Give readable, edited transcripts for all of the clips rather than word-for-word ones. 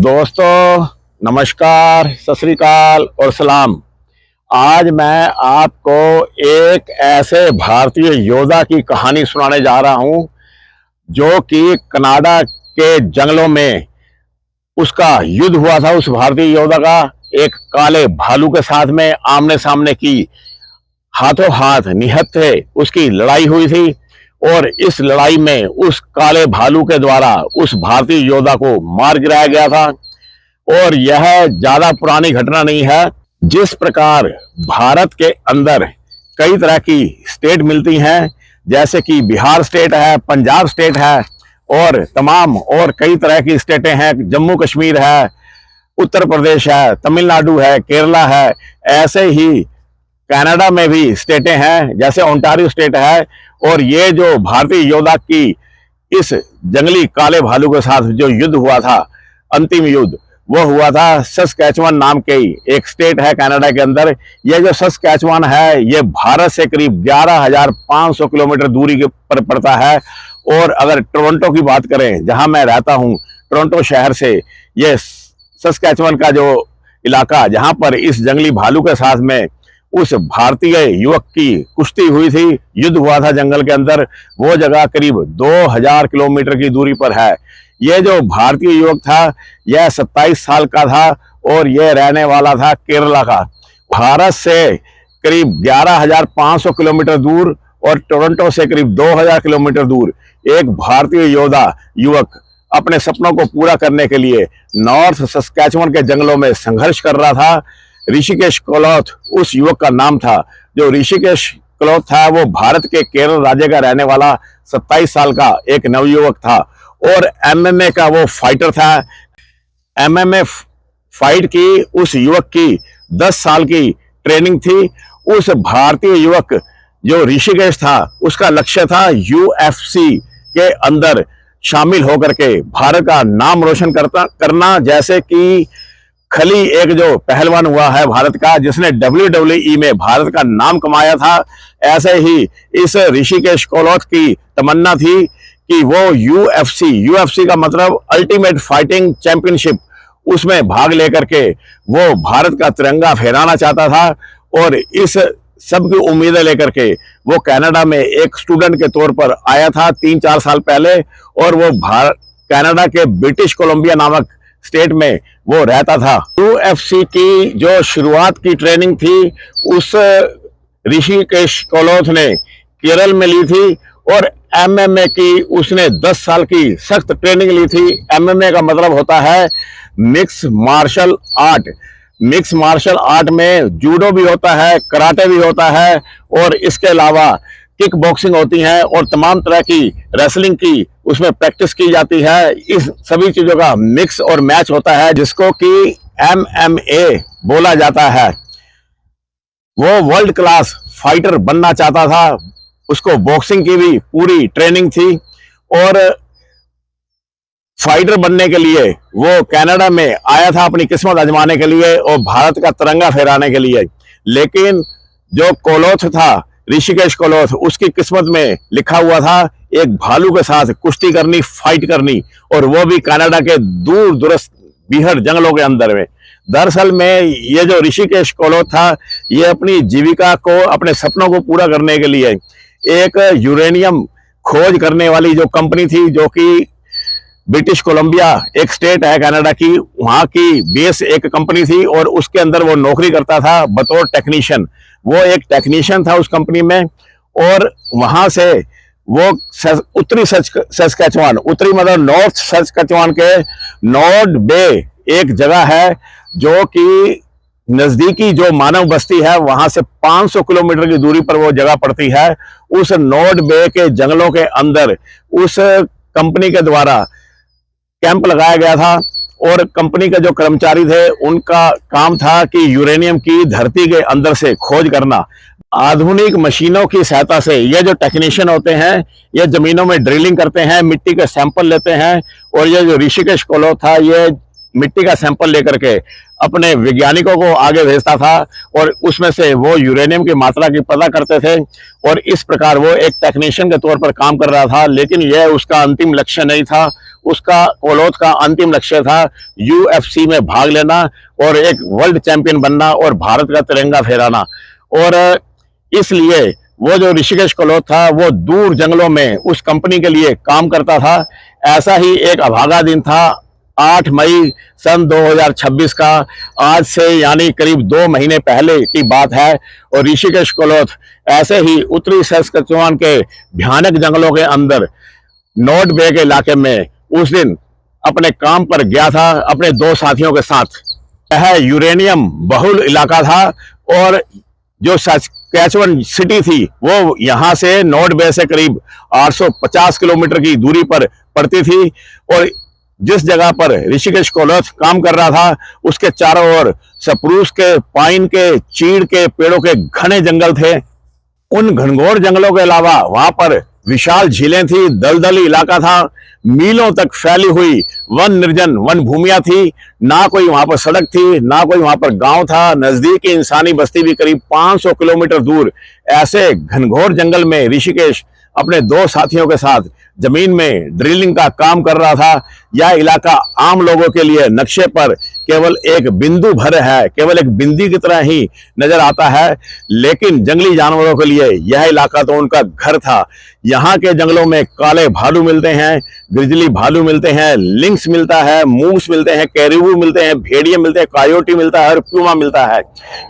दोस्तों नमस्कार, सत श्री अकाल और सलाम। आज मैं आपको एक ऐसे भारतीय योद्धा की कहानी सुनाने जा रहा हूं जो कि कनाडा के जंगलों में उसका युद्ध हुआ था। उस भारतीय योद्धा का एक काले भालू के साथ में आमने सामने की हाथों हाथ निहत्थे उसकी लड़ाई हुई थी और इस लड़ाई में उस काले भालू के द्वारा उस भारतीय योद्धा को मार गिराया गया था। और यह ज्यादा पुरानी घटना नहीं है। जिस प्रकार भारत के अंदर कई तरह की स्टेट मिलती हैं, जैसे कि बिहार स्टेट है, पंजाब स्टेट है और तमाम और कई तरह की स्टेटें हैं, जम्मू कश्मीर है, उत्तर प्रदेश है, तमिलनाडु है, केरला है, ऐसे ही कनाडा में भी स्टेटें हैं, जैसे ओंटारियो स्टेट है। और ये जो भारतीय योद्धा की इस जंगली काले भालू के साथ जो युद्ध हुआ था, अंतिम युद्ध, वो हुआ था सस्कैचुअन नाम के ही एक स्टेट है कनाडा के अंदर। ये जो सस्कैचुअन है ये भारत से करीब 11,500 किलोमीटर दूरी के पर पड़ता है। और अगर टोरंटो की बात करें, जहां मैं रहता हूं, टोरंटो शहर से ये सस्कैचुअन का जो इलाका, जहां पर इस जंगली भालू के साथ में उस भारतीय युवक की कुश्ती हुई थी, युद्ध हुआ था जंगल के अंदर, वो जगह करीब 2000 किलोमीटर की दूरी पर है। ये जो भारतीय युवक था यह 27 साल का था और यह रहने वाला था केरला का। भारत से करीब 11,500 किलोमीटर दूर और टोरंटो से करीब 2000 किलोमीटर दूर एक भारतीय योद्धा युवक अपने सपनों को पूरा करने के लिए नॉर्थ सस्कैचुअन के जंगलों में संघर्ष कर रहा था। ऋषिकेश कोलोथ उस युवक का नाम था। जो ऋषिकेश कोलोथ था वो भारत के केरल राज्य का रहने वाला 27 साल का एक नवयुवक था और एमएमए का वो फाइटर था। एमएमए फाइट की उस युवक की 10 साल की ट्रेनिंग थी। उस भारतीय युवक जो ऋषिकेश था उसका लक्ष्य था यूएफसी के अंदर शामिल होकर के भारत का नाम रोशन करना। जैसे कि खली एक जो पहलवान हुआ है भारत का, जिसने WWE में भारत का नाम कमाया था, ऐसे ही इस ऋषिकेश कोलोथ की तमन्ना थी कि वो यूएफसी का मतलब अल्टीमेट फाइटिंग चैंपियनशिप, उसमें भाग लेकर के वो भारत का तिरंगा फहराना चाहता था। और इस सब की उम्मीदें लेकर के वो कनाडा में एक स्टूडेंट के तौर पर आया था 3-4 साल पहले। और वो कनाडा के ब्रिटिश कोलंबिया नामक स्टेट में वो रहता था। यूएफसी की जो शुरुआत की ट्रेनिंग थी उस ऋषिकेश कोलोथ ने केरल में ली थी और एमएमए की उसने 10 साल की सख्त ट्रेनिंग ली थी। एमएमए का मतलब होता है mix martial art. Mix martial art में जूडो भी होता है, कराटे भी होता है और इसके अलावा किक बॉक्सिंग होती है और तमाम तरह की रेसलिंग की उसमें प्रैक्टिस की जाती है। इस सभी चीजों का मिक्स और मैच होता है, जिसको कि एमएमए बोला जाता है। वो वर्ल्ड क्लास फाइटर बनना चाहता था, उसको बॉक्सिंग की भी पूरी ट्रेनिंग थी और फाइटर बनने के लिए वो कनाडा में आया था अपनी किस्मत आजमाने के लिए और भारत का तिरंगा फहराने के लिए। लेकिन जो कोलोथ था, ऋषिकेश कोलोथ, उसकी किस्मत में लिखा हुआ था एक भालू के साथ कुश्ती करनी, फाइट करनी, और वो भी कनाडा के दूर दूरस्थ बीहड़ जंगलों के अंदर में। दरअसल में ये जो ऋषिकेश कोलोथ था ये अपनी जीविका को, अपने सपनों को पूरा करने के लिए एक यूरेनियम खोज करने वाली जो कंपनी थी, जो कि ब्रिटिश कोलंबिया एक स्टेट है कनाडा की, वहां की बेस एक कंपनी थी और उसके अंदर वो नौकरी करता था बतौर टेक्नीशियन। वो एक टेक्नीशियन था उस कंपनी में और वहां से वो उत्तरी सस्कैचुअन, उत्तरी मतलब नॉर्थ सस्कैचुअन के नॉर्ड बे एक जगह है जो कि नजदीकी जो मानव बस्ती है वहां से 500 किलोमीटर की दूरी पर वो जगह पड़ती है। उस नॉर्ड बे के जंगलों के अंदर उस कंपनी के द्वारा कैंप लगाया गया था और कंपनी के जो कर्मचारी थे उनका काम था कि यूरेनियम की धरती के अंदर से खोज करना। आधुनिक मशीनों की सहायता से ये जो टेक्नीशियन होते हैं ये जमीनों में ड्रिलिंग करते हैं, मिट्टी के सैंपल लेते हैं और ये जो ऋषिकेश कोलोथ था ये मिट्टी का सैंपल लेकर के अपने वैज्ञानिकों को आगे भेजता था और उसमें से वो यूरेनियम की मात्रा की पता करते थे और इस प्रकार वो एक टेक्नीशियन के तौर पर काम कर रहा था। लेकिन यह उसका अंतिम लक्ष्य नहीं था। उसका कोलोथ का अंतिम लक्ष्य था UFC में भाग लेना और एक वर्ल्ड चैंपियन बनना और भारत का तिरंगा फहराना। और इसलिए वो जो ऋषिकेश कोलोथ था वो दूर जंगलों में उस कंपनी के लिए काम करता था। ऐसा ही एक अभागा दिन था 8 मई सन 2026 का। आज से यानी करीब 2 महीने पहले की बात है। और ऋषिकेश कोलोथ ऐसे ही उत्तरी सस्केचुआन के भयानक जंगलों के अंदर नॉर्थ बे के इलाके में उस दिन अपने काम पर गया था अपने 2 साथियों के साथ। यह यूरेनियम बहुल इलाका था और जो सस्केचुअन सिटी थी वो यहाँ से नॉर्थ बे से करीब 850 किलोमीटर की दूरी पर पड़ती थी। और जिस जगह पर ऋषिकेश कोलोथ काम कर रहा था उसके चारों ओर सप्रूस के, पाइन के, चीड़ के पेड़ों के घने जंगल थे। उन घनघोर जंगलों के अलावा वहां पर विशाल झीलें थी, दलदली इलाका था, मीलों तक फैली हुई वन निर्जन वन भूमिया थी। ना कोई वहां पर सड़क थी, ना कोई वहां पर गांव था। नजदीकी इंसानी बस्ती भी करीब 500 किलोमीटर दूर। ऐसे घनघोर जंगल में ऋषिकेश अपने 2 साथियों के साथ जमीन में ड्रिलिंग का काम कर रहा था। यह इलाका आम लोगों के लिए नक्शे पर केवल एक बिंदु भर है, केवल एक बिंदी की तरह ही नजर आता है, लेकिन जंगली जानवरों के लिए यह इलाका तो उनका घर था। यहाँ के जंगलों में काले भालू मिलते हैं, ग्रिजली भालू मिलते हैं, लिंक्स मिलता है, मूस मिलते हैं, कैरिबू मिलते हैं, भेड़िए मिलते हैं, कायोटी मिलता है और प्यूमा मिलता है।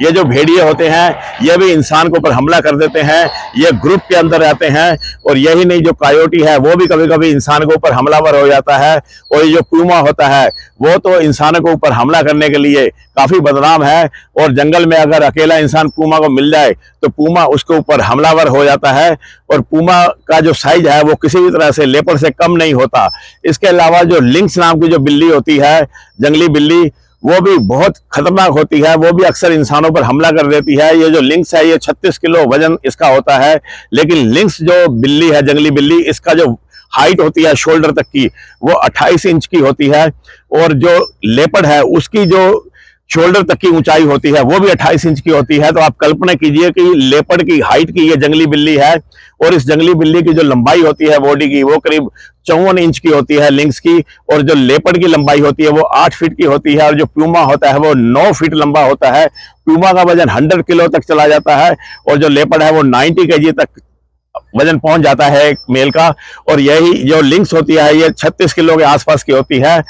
ये जो भेड़िए होते हैं ये भी इंसान के ऊपर हमला कर देते हैं। ये ग्रुप के अंदर रहते हैं और यही नहीं, जो कायोटी है वो भी कभी कभी इंसान के ऊपर हमलावर हो जाता है। और ये जो प्यूमा होता है वो तो इंसानों के ऊपर हमला करने के लिए काफी बदनाम है। और जंगल में अगर अकेला इंसान पूमा को मिल जाए तो पूमा उसके ऊपर हमलावर हो जाता है। और पूमा का जो साइज है वो किसी भी तरह से लेपर्ड से कम नहीं होता। इसके अलावा जो लिंक्स नाम की जो बिल्ली होती है, जंगली बिल्ली, वो भी बहुत खतरनाक होती है। वो भी अक्सर इंसानों पर हमला कर देती है। ये जो लिंक्स है ये 36 किलो वजन इसका होता है। लेकिन लिंक्स जो बिल्ली है, जंगली बिल्ली, इसका जो हाइट होती है शोल्डर तक की वो 28 इंच की होती है। और जो लेपर्ड है उसकी जो शोल्डर तक की ऊंचाई होती है वो भी 28 इंच की होती है। तो आप कल्पना कीजिए कि लेपर्ड की हाइट की ये जंगली बिल्ली है और इस जंगली बिल्ली की जो लंबाई होती है बॉडी की वो करीब 54 इंच की होती है लिंक्स की। और जो लेपर्ड की लंबाई होती है वो 8 फीट की होती है और जो प्यूमा होता है वो 9 फीट लंबा होता है। प्यूमा का वजन 100 किलो तक चला जाता है और जो लेपर्ड है वो 90 केजी तक वजन पहुंच जाता है एक मेल का। और यही जो लिंक्स होती है ये 36 किलो के आसपास की होती है।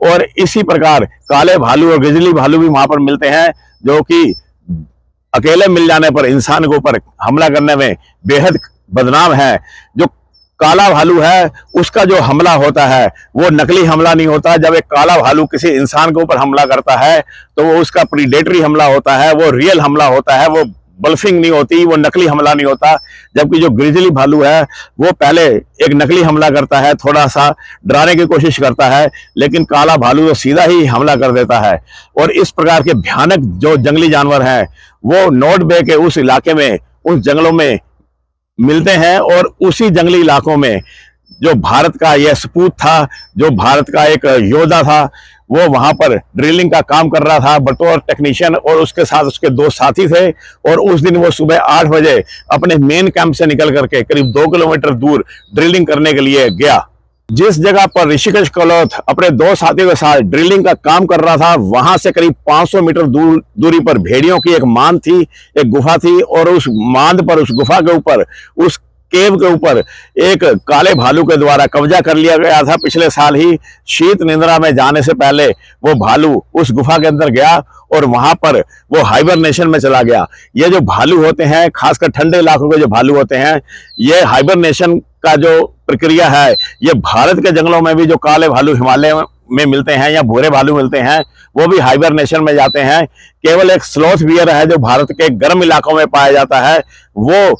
और इसी प्रकार काले भालू और ग्रिजली भालू भी वहां पर मिलते हैं, जो कि अकेले मिल जाने पर इंसान के ऊपर हमला करने में बेहद बदनाम है। जो काला भालू है उसका जो हमला होता है वो नकली हमला नहीं होता। जब एक काला भालू किसी इंसान के ऊपर हमला करता है तो वो उसका प्रीडेटरी हमला होता है, वो रियल हमला होता है, वो बल्फिंग नहीं होती, वो नकली हमला नहीं होता। जबकि जो ग्रिजली भालू है वो पहले एक नकली हमला करता है, थोड़ा सा डराने की कोशिश करता है, लेकिन काला भालू तो सीधा ही हमला कर देता है। और इस प्रकार के भयानक जो जंगली जानवर हैं वो नॉर्थ बे के उस इलाके में, उस जंगलों में मिलते हैं। और उसी जंगली इलाकों में जो भारत का यह सपूत था, जो भारत का एक योद्धा था, वो वहां पर ड्रिलिंग का काम कर रहा था बतौर टेक्नीशियन और उसके साथ उसके 2 साथी थे। और उस दिन वो सुबह 8 बजे अपने मेन कैंप से निकल करके करीब 2 किलोमीटर दूर ड्रिलिंग करने के लिए गया। जिस जगह पर ऋषिकेश कोलोथ अपने 2 साथियों के साथ ड्रिलिंग का काम कर रहा था वहां से करीब 500 मीटर दूरी पर भेड़ियों की एक मांद थी, एक गुफा थी। और उस मांद पर, उस गुफा के ऊपर, उस केव के ऊपर एक काले भालू के द्वारा कब्जा कर लिया गया था। पिछले साल ही शीत निद्रा में जाने से पहले वो भालू उस गुफा के अंदर गया और वहां पर वो हाइबरनेशन में चला गया। ये जो भालू होते हैं, खासकर ठंडे इलाकों के जो भालू होते हैं, ये हाइबरनेशन का जो प्रक्रिया है, ये भारत के जंगलों में भी जो काले भालू हिमालय में मिलते हैं या भूरे भालू मिलते हैं वो भी हाइबरनेशन में जाते हैं। केवल एक स्लॉथ बियर है जो भारत के गर्म इलाकों में पाया जाता है, वो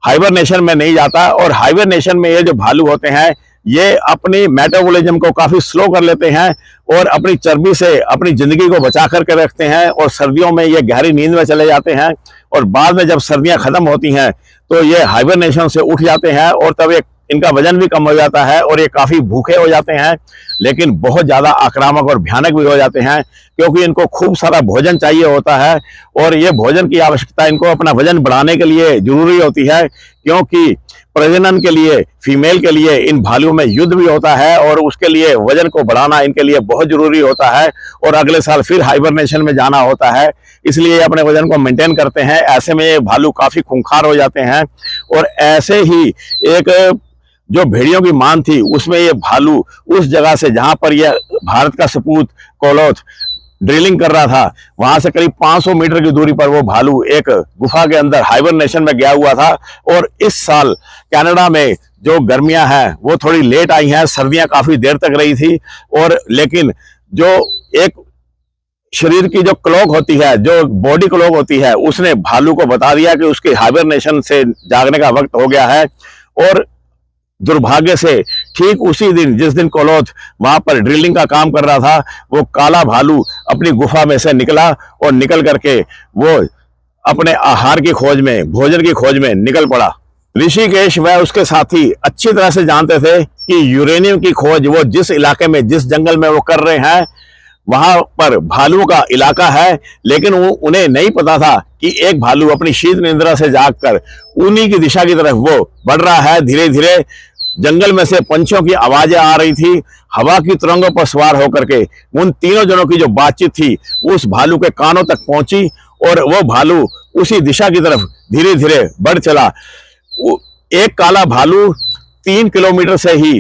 हाइबरनेशन में नहीं जाता। और हाइबरनेशन में ये जो भालू होते हैं ये अपनी मेटाबॉलिज्म को काफी स्लो कर लेते हैं और अपनी चर्बी से अपनी जिंदगी को बचा करके रखते हैं। और सर्दियों में ये गहरी नींद में चले जाते हैं और बाद में जब सर्दियां खत्म होती हैं तो ये हाइबरनेशन से उठ जाते हैं और तब एक इनका वजन भी कम हो जाता है और ये काफी भूखे हो जाते हैं, लेकिन बहुत ज्यादा आक्रामक और भयानक भी हो जाते हैं, क्योंकि इनको खूब सारा भोजन चाहिए होता है और ये भोजन की आवश्यकता इनको अपना वजन बढ़ाने के लिए जरूरी होती है, क्योंकि प्रजनन के लिए, फीमेल के लिए इन भालुओं में युद्ध भी होता है और उसके लिए वजन को बढ़ाना इनके लिए बहुत जरूरी होता है और अगले साल फिर हाइबरनेशन में जाना होता है, इसलिए अपने वजन को मेंटेन करते हैं। ऐसे में ये भालू काफी खूंखार हो जाते हैं और ऐसे ही एक जो भेड़ियों की मान थी उसमें ये भालू उस जगह से जहां पर यह भारत का सपूत कोलोथ ड्रिलिंग कर रहा था, वहां से करीब 500 मीटर की दूरी पर वो भालू एक गुफा के अंदर हाइबरनेशन में गया हुआ था। और इस साल कनाडा में जो गर्मियां हैं वो थोड़ी लेट आई हैं, सर्दियां काफी देर तक रही थी, और लेकिन जो एक शरीर की जो क्लॉक होती है, जो बॉडी क्लॉक होती है, उसने भालू को बता दिया कि उसके हाइबरनेशन से जागने का वक्त हो गया है। और दुर्भाग्य से ठीक उसी दिन जिस दिन कोलोथ वहां पर ड्रिलिंग का काम कर रहा था, वो काला भालू अपनी गुफा में से निकला और निकल करके वो अपने आहार की खोज में, भोजन की खोज में निकल पड़ा। ऋषिकेश व उसके साथी अच्छी तरह से जानते थे कि यूरेनियम की खोज वो जिस इलाके में, जिस जंगल में वो कर रहे हैं, वहां पर भालुओं का इलाका है, लेकिन उन्हें नहीं पता था कि एक भालू अपनी शीत निद्रा से जागकर उन्हीं की दिशा की तरफ वो बढ़ रहा है। धीरे धीरे जंगल में से पंछियों की आवाजें आ रही थी, हवा की तरंगों पर सवार होकर के उन तीनों जनों की जो बातचीत थी उस भालू के कानों तक पहुंची और वो भालू उसी दिशा की तरफ धीरे धीरे बढ़ चला। एक काला भालू 3 किलोमीटर से ही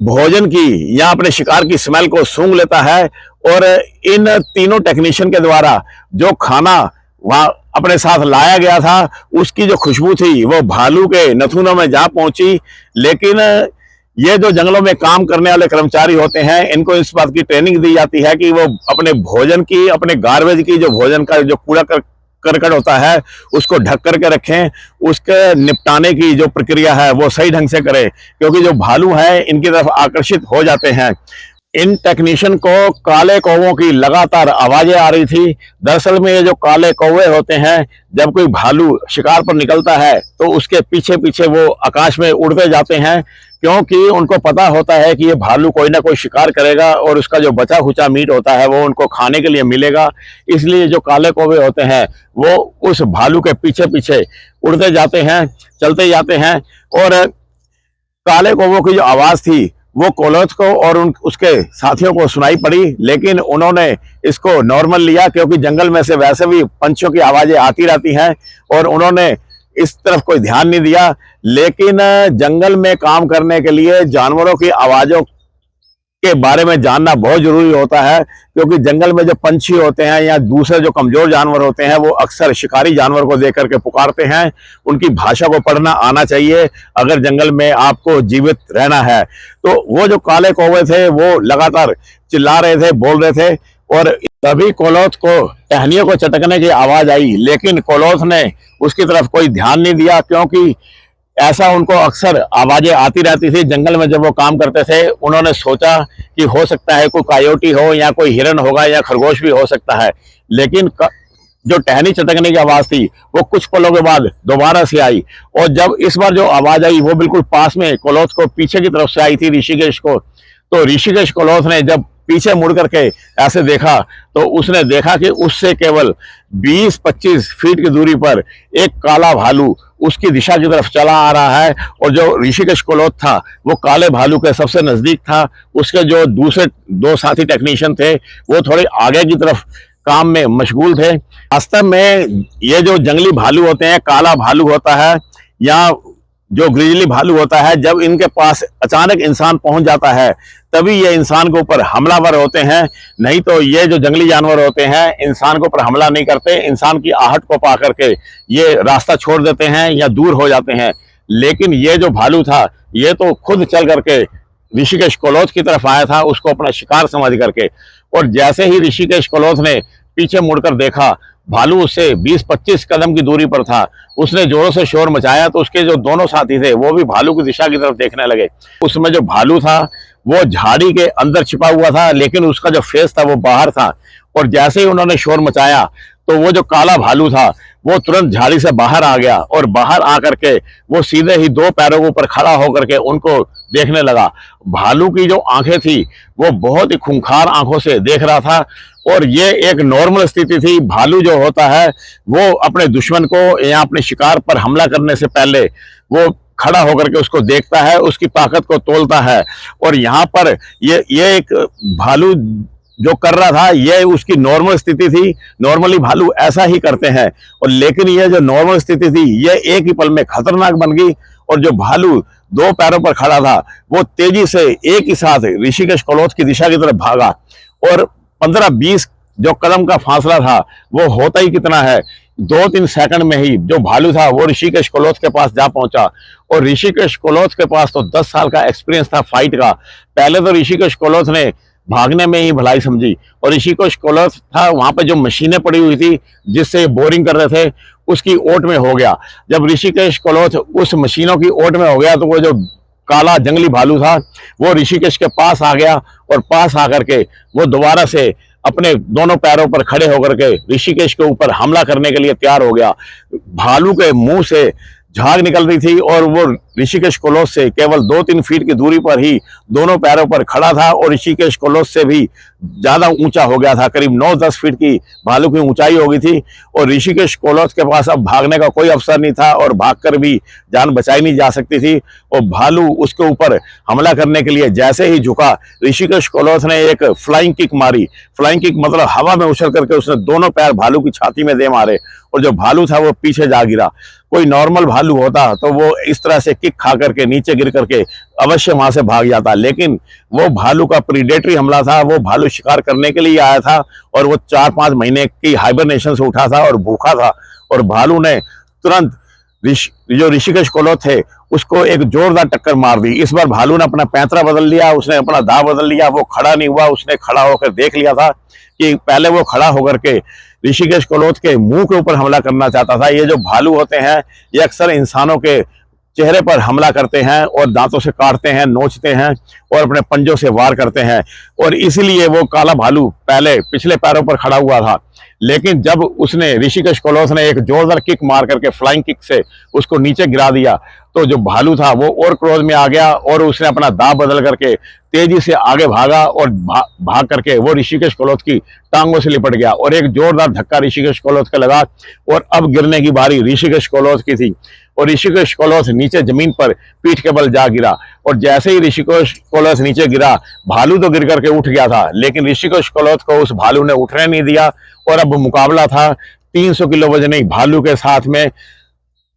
भोजन की या अपने शिकार की स्मेल को सूंघ लेता है और इन तीनों टेक्नीशियन के द्वारा जो खाना वहां अपने साथ लाया गया था उसकी जो खुशबू थी वो भालू के नथुनों में जा पहुंची। लेकिन ये जो जंगलों में काम करने वाले कर्मचारी होते हैं, इनको इस बात की ट्रेनिंग दी जाती है कि वो अपने भोजन की, अपने गार्बेज की, जो भोजन का जो कूड़ा करकट होता है उसको ढक करके रखें, उसके निपटाने की जो प्रक्रिया है वो सही ढंग से करें, क्योंकि जो भालू है इनकी तरफ आकर्षित हो जाते हैं। इन टेक्नीशियन को काले कौवों की लगातार आवाजें आ रही थी। दरअसल में ये जो काले कौवे होते हैं, जब कोई भालू शिकार पर निकलता है तो उसके पीछे पीछे वो आकाश में उड़ते जाते हैं, क्योंकि उनको पता होता है कि ये भालू कोई ना कोई शिकार करेगा और उसका जो बचा खुचा मीट होता है वो उनको खाने के लिए मिलेगा। इसलिए जो काले कौवे होते हैं वो उस भालू के पीछे पीछे उड़ते जाते हैं, चलते जाते हैं। और काले कौवों की जो आवाज थी वो कोलोथ को और उसके साथियों को सुनाई पड़ी, लेकिन उन्होंने इसको नॉर्मल लिया, क्योंकि जंगल में से वैसे भी पंछियों की आवाजें आती रहती हैं और उन्होंने इस तरफ कोई ध्यान नहीं दिया। लेकिन जंगल में काम करने के लिए जानवरों की आवाजों के बारे में जानना बहुत जरूरी होता है, क्योंकि जंगल में जो पंछी होते हैं या दूसरे जो कमजोर जानवर होते हैं वो अक्सर शिकारी जानवर को देख करके पुकारते हैं। उनकी भाषा को पढ़ना आना चाहिए अगर जंगल में आपको जीवित रहना है। तो वो जो काले कौवे थे वो लगातार चिल्ला रहे थे, बोल रहे थे, और तभी कोलोथ को टहनियों को चटकने की आवाज आई, लेकिन कोलोथ ने उसकी तरफ कोई ध्यान नहीं दिया, क्योंकि ऐसा उनको अक्सर आवाजें आती रहती थी जंगल में जब वो काम करते थे। उन्होंने सोचा कि हो सकता है कोई कायोटी हो या कोई हिरन होगा या खरगोश भी हो सकता है, लेकिन जो टहनी चटकने की आवाज थी वो कुछ पलों के बाद दोबारा से आई, और जब इस बार जो आवाज आई वो बिल्कुल पास में कोलोथ को पीछे की तरफ से आई थी, ऋषिकेश को। तो ऋषिकेश कोलोथ ने जब पीछे मुड़ करके ऐसे देखा तो उसने देखा कि उससे केवल 20-25 फीट की दूरी पर एक काला भालू उसकी दिशा की तरफ चला आ रहा है, और जो ऋषिकेश कोलोथ था वो काले भालू के सबसे नजदीक था। उसके जो दूसरे 2 साथी टेक्नीशियन थे वो थोड़े आगे की तरफ काम में मशगूल थे। वास्तव में ये जो जंगली भालू होते हैं, काला भालू होता है या जो ग्रिजली भालू होता है, जब इनके पास अचानक इंसान पहुंच जाता है तभी ये इंसान के ऊपर हमलावर होते हैं, नहीं तो ये जो जंगली जानवर होते हैं इंसान के ऊपर हमला नहीं करते। इंसान की आहट को पा करके ये रास्ता छोड़ देते हैं या दूर हो जाते हैं। लेकिन ये जो भालू था ये तो खुद चल करके ऋषिकेश कोलोथ की तरफ आया था, उसको अपना शिकार समझ करके। और जैसे ही ऋषिकेश कोलोथ ने पीछे मुड़कर देखा, भालू उससे 20-25 कदम की दूरी पर था। उसने जोरों से शोर मचाया तो उसके जो दोनों साथी थे वो भी भालू की दिशा की तरफ देखने लगे। उसमें जो भालू था वो झाड़ी के अंदर छिपा हुआ था, लेकिन उसका जो फेस था वो बाहर था। और जैसे ही उन्होंने शोर मचाया तो वो जो काला भालू था वो तुरंत झाड़ी से बाहर आ गया और बाहर आकर के वो सीधे ही दो पैरों के ऊपर खड़ा होकर के उनको देखने लगा। भालू की जो आंखें थी वो बहुत ही खूंखार आंखों से देख रहा था और ये एक नॉर्मल स्थिति थी। भालू जो होता है वो अपने दुश्मन को या अपने शिकार पर हमला करने से पहले वो खड़ा होकर के उसको देखता है, उसकी ताकत को तोलता है। और यहाँ पर ये एक भालू जो कर रहा था ये उसकी नॉर्मल स्थिति थी। नॉर्मली भालू ऐसा ही करते हैं, और लेकिन ये जो नॉर्मल स्थिति थी ये एक ही पल में खतरनाक बन गई। और जो भालू दो पैरों पर खड़ा था वो तेजी से एक ही साथ ऋषिकेश कलोथ की दिशा की तरफ भागा, और 15-20 जो कदम का फासला था वो होता ही कितना है, 2-3 सेकंड में ही जो भालू था वो ऋषिकेश कलोथ के पास जा पहुंचा। और ऋषिकेश कलोथ के पास तो 10 साल का एक्सपीरियंस था फाइट का। पहले तो ऋषिकेश कलोथ ने भागने में ही भलाई समझी, और ऋषिकेश कलोथ था वहां पे जो मशीनें पड़ी हुई थी जिससे बोरिंग कर रहे थे उसकी ओट में हो गया। जब ऋषिकेश कलोथ उस मशीनों की ओट में हो गया तो वो जो काला जंगली भालू था वो ऋषिकेश के पास आ गया, और पास आकर के वो दोबारा से अपने दोनों पैरों पर खड़े होकर के ऋषिकेश के ऊपर हमला करने के लिए तैयार हो गया। भालू के मुंह से झाग निकल रही थी और वो ऋषिकेश कलोथ से केवल 2-3 फीट की दूरी पर ही दोनों पैरों पर खड़ा था, और ऋषिकेश कलोथ से भी ज्यादा ऊंचा हो गया था। करीब 9-10 फीट की भालू की ऊंचाई हो गई थी, और ऋषिकेश कलोथ के पास अब भागने का कोई अवसर नहीं था, और भागकर भी जान बचाई नहीं जा सकती थी। और भालू उसके ऊपर हमला करने के लिए जैसे ही झुका, ऋषिकेश कलोथ ने एक फ्लाइंग किक मारी। फ्लाइंग किक मतलब हवा में उछल करके उसने दोनों पैर भालू की छाती में दे मारे, और जो भालू था वो पीछे जा गिरा। कोई नॉर्मल भालू होता तो वो इस तरह से किक खा करके नीचे गिर करके अवश्य वहां से भाग जाता, लेकिन वो भालू का प्रीडेटरी हमला था। वो भालू शिकार करने के लिए आया था, और वो 4-5 महीने की हाइबरनेशन से उठा था और भूखा था, और भालू ने तुरंत जो ऋषिकेश कलोथ थे उसको एक जोरदार टक्कर मार दी। इस बार भालू ने अपना पैंतरा बदल लिया, उसने अपना दाव बदल लिया। वो खड़ा नहीं हुआ, उसने खड़ा होकर देख लिया था कि पहले वो खड़ा होकर के ऋषिकेश कलोथ के मुंह के ऊपर हमला करना चाहता था। ये जो भालू होते हैं ये अक्सर इंसानों के चेहरे पर हमला करते हैं और दांतों से काटते हैं, नोचते हैं और अपने पंजों से वार करते हैं, और इसीलिए वो काला भालू पहले पिछले पैरों पर खड़ा हुआ था। लेकिन जब उसने ऋषिकेश कलोथ ने एक जोरदार किक मार करके फ्लाइंग किक से उसको नीचे गिरा दिया, तो जो भालू था वो और क्रोध में आ गया, और उसने अपना दांव बदल करके तेजी से आगे भागा, और भाग करके वो ऋषिकेश कलोथ की टांगों से लिपट गया, और एक जोरदार धक्का ऋषिकेश कलोथ का लगा, और अब गिरने की बारी ऋषिकेश कलोथ की थी। और ऋषिकेश कलोथ नीचे जमीन पर पीठ के बल जा गिरा, और जैसे ही ऋषिकेश कलोथ नीचे गिरा, भालू तो गिर करके उठ गया था, लेकिन ऋषिकेश कलोथ को उस भालू ने उठने नहीं दिया। और अब मुकाबला था 300 किलो वजनी भालू के साथ में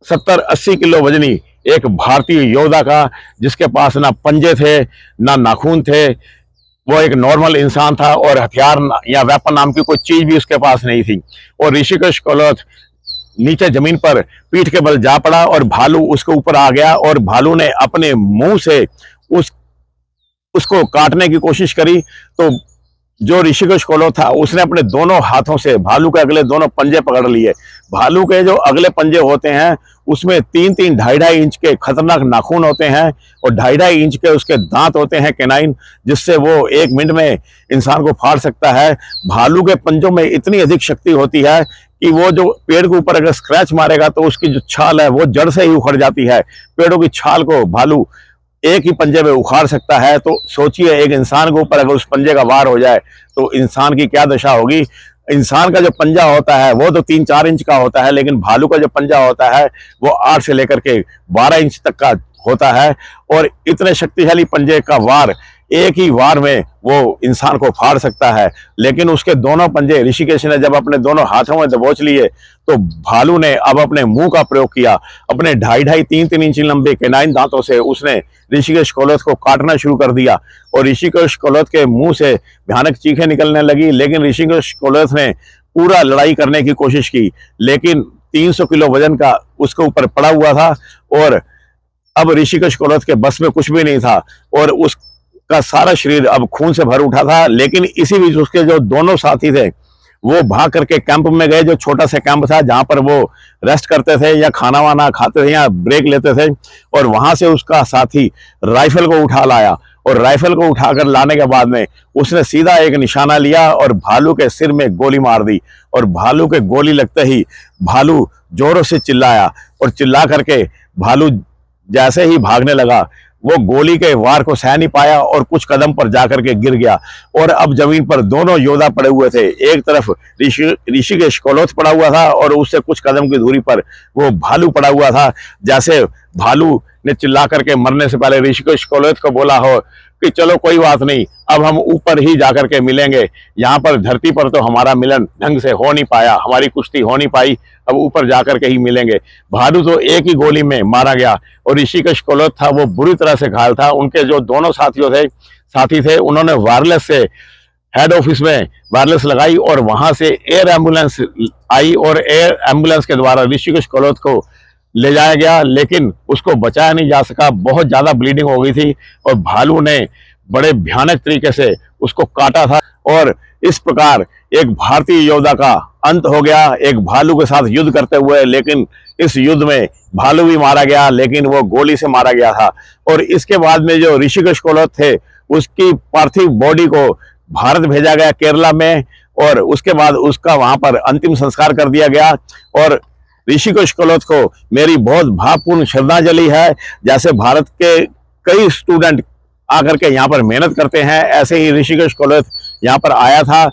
70-80 किलो वजनी एक भारतीय योद्धा का, जिसके पास ना पंजे थे ना नाखून थे। वो एक नॉर्मल इंसान था, और हथियार या वेपन नाम की कोई चीज भी उसके पास नहीं थी। और ऋषिकेश कलोथ नीचे जमीन पर पीठ के बल जा पड़ा, और भालू उसके ऊपर आ गया, और भालू ने अपने मुंह से उसको काटने की कोशिश करी। तो जो ऋषिकेश कलोथ था उसने अपने दोनों हाथों से भालू के अगले दोनों पंजे पकड़ लिए। भालू के जो अगले पंजे होते हैं उसमें 3-3, 2.5 इंच के खतरनाक नाखून होते हैं, और 2.5 इंच के उसके दांत होते हैं कैनाइन, जिससे वो 1 मिनट में इंसान को फाड़ सकता है। भालू के पंजों में इतनी अधिक शक्ति होती है कि वो जो पेड़ के ऊपर अगर स्क्रैच मारेगा तो उसकी जो छाल है वो जड़ से ही उखड़ जाती है। पेड़ों की छाल को भालू एक ही पंजे में उखाड़ सकता है। तो सोचिए, एक इंसान के ऊपर अगर उस पंजे का वार हो जाए तो इंसान की क्या दशा होगी। इंसान का जो पंजा होता है वो तो 3-4 इंच का होता है, लेकिन भालू का जो पंजा होता है वो 8 से लेकर के 12 इंच तक का होता है, और इतने शक्तिशाली पंजे का वार एक ही वार में वो इंसान को फाड़ सकता है। लेकिन उसके दोनों पंजे ऋषिकेश ने जब अपने दोनों हाथों में दबोच लिए तो भालू ने अब अपने मुंह का प्रयोग किया। अपने 2.5, 3-3 इंच लंबे कैनाइन दांतों से उसने ऋषिकेश कलोथ को काटना शुरू कर दिया, और ऋषिकेश कलोथ के मुंह से भयानक चीखें निकलने लगी। लेकिन ऋषिकेश कलोथ ने पूरा लड़ाई करने की कोशिश की, लेकिन 300 किलो वजन का उसके ऊपर पड़ा हुआ था, और अब ऋषिकेश कलोथ के बस में कुछ भी नहीं था, और उसका सारा शरीर अब खून से भर उठा था। लेकिन इसी बीच उसके जो दोनों साथी थे वो भाग करके कैंप में गए, जो छोटा सा कैंप था जहां पर वो रेस्ट करते थे या खाना वाना खाते थे या ब्रेक लेते थे, और वहां से उसका साथी राइफल को उठा लाया और राइफल को उठाकर लाने के बाद में उसने सीधा एक निशाना लिया और भालू के सिर में गोली मार दी। और भालू के गोली लगते ही भालू जोरों से चिल्लाया और चिल्ला करके भालू जैसे ही भागने लगा, वो गोली के वार को सह नहीं पाया और कुछ कदम पर जाकर के गिर गया। और अब जमीन पर दोनों योद्धा पड़े हुए थे। एक तरफ ऋषिकेश कोलोथ पड़ा हुआ था और उससे कुछ कदम की दूरी पर वो भालू पड़ा हुआ था। जैसे भालू ने चिल्ला करके मरने से पहले ऋषिकेश कोलोथ को बोला हो कि चलो कोई बात नहीं, अब हम ऊपर ही जाकर के मिलेंगे, यहाँ पर धरती पर तो हमारा मिलन ढंग से हो नहीं पाया, हमारी कुश्ती हो नहीं पाई, अब ऊपर जाकर के ही मिलेंगे। भालू तो एक ही गोली में मारा गया और ऋषिकेश कोलोथ था वो बुरी तरह से घायल था। उनके जो दोनों साथी थे उन्होंने वायरलेस से हेड ऑफिस में वायरलेस लगाई और वहां से एयर एम्बुलेंस आई और एयर एम्बुलेंस के द्वारा ऋषिकेश कोलोथ को ले जाया गया, लेकिन उसको बचाया नहीं जा सका। बहुत ज्यादा ब्लीडिंग हो गई थी और भालू ने बड़े भयानक तरीके से उसको काटा था और इस प्रकार एक भारतीय योद्धा का अंत हो गया, एक भालू के साथ युद्ध करते हुए। लेकिन इस युद्ध में भालू भी मारा गया, लेकिन वो गोली से मारा गया था। और इसके बाद में जो ऋषिकेश कोलोथ थे उसकी पार्थिव बॉडी को भारत भेजा गया, केरला में, और उसके बाद उसका वहां पर अंतिम संस्कार कर दिया गया। और ऋषिकेश कोलोथ को मेरी बहुत भावपूर्ण श्रद्धांजलि है। जैसे भारत के कई स्टूडेंट आकर के यहाँ पर मेहनत करते हैं, ऐसे ही ऋषिकेश कोलोथ यहाँ पर आया था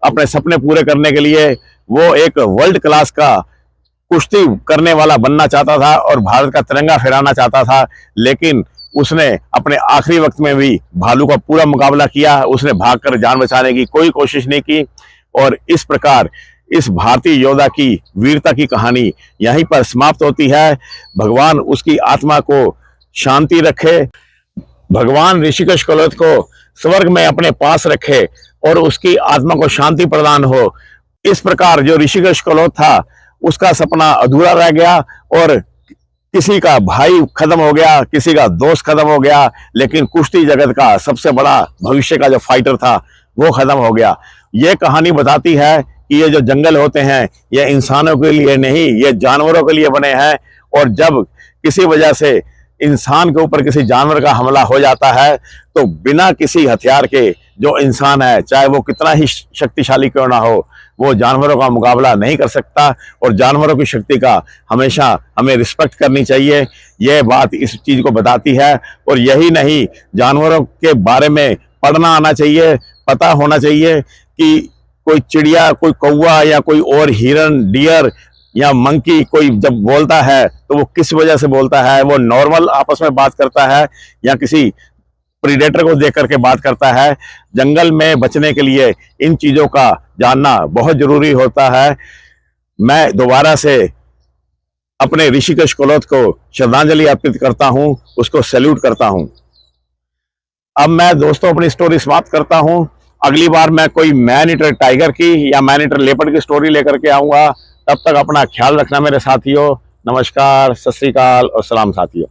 अपने सपने पूरे करने के लिए। वो एक वर्ल्ड क्लास का कुश्ती करने वाला बनना चाहता था और भारत का तिरंगा फहराना चाहता था, लेकिन उसने अपने आखिरी वक्त में भी भालू का पूरा मुकाबला किया। उसने भागकर जान बचाने की कोई कोशिश नहीं की। और इस प्रकार इस भारतीय योद्धा की वीरता की कहानी यहीं पर समाप्त होती है। भगवान उसकी आत्मा को शांति रखे, भगवान ऋषिकेश कोलोथ को स्वर्ग में अपने पास रखे और उसकी आत्मा को शांति प्रदान हो। इस प्रकार जो ऋषिकेश कोलोथ था उसका सपना अधूरा रह गया और किसी का भाई खत्म हो गया, किसी का दोस्त खत्म हो गया, लेकिन कुश्ती जगत का सबसे बड़ा भविष्य का जो फाइटर था वो खत्म हो गया। ये कहानी बताती है कि ये जो जंगल होते हैं ये इंसानों के लिए नहीं, ये जानवरों के लिए बने हैं। और जब किसी वजह से इंसान के ऊपर किसी जानवर का हमला हो जाता है तो बिना किसी हथियार के जो इंसान है, चाहे वो कितना ही शक्तिशाली क्यों ना हो, वो जानवरों का मुकाबला नहीं कर सकता। और जानवरों की शक्ति का हमेशा हमें रिस्पेक्ट करनी चाहिए। यह बात इस चीज को बताती है। और यही नहीं, जानवरों के बारे में पढ़ना आना चाहिए, पता होना चाहिए कि कोई चिड़िया, कोई कौवा या कोई और हिरन, डियर या मंकी कोई जब बोलता है तो वो किस वजह से बोलता है। वो नॉर्मल आपस में बात करता है या किसी प्रीडेटर को देख करके बात करता है। जंगल में बचने के लिए इन चीजों का जानना बहुत जरूरी होता है। मैं दोबारा से अपने ऋषिकेश कोलोथ को श्रद्धांजलि अर्पित करता हूं, उसको सैल्यूट करता हूं। अब मैं दोस्तों अपनी स्टोरी समाप्त करता हूं। अगली बार मैं कोई मैन ईटर टाइगर की या मैन ईटर लेपर्ड की स्टोरी लेकर के आऊंगा। तब तक अपना ख्याल रखना मेरे साथियों। नमस्कार, सत श्री अकाल और सलाम साथियों।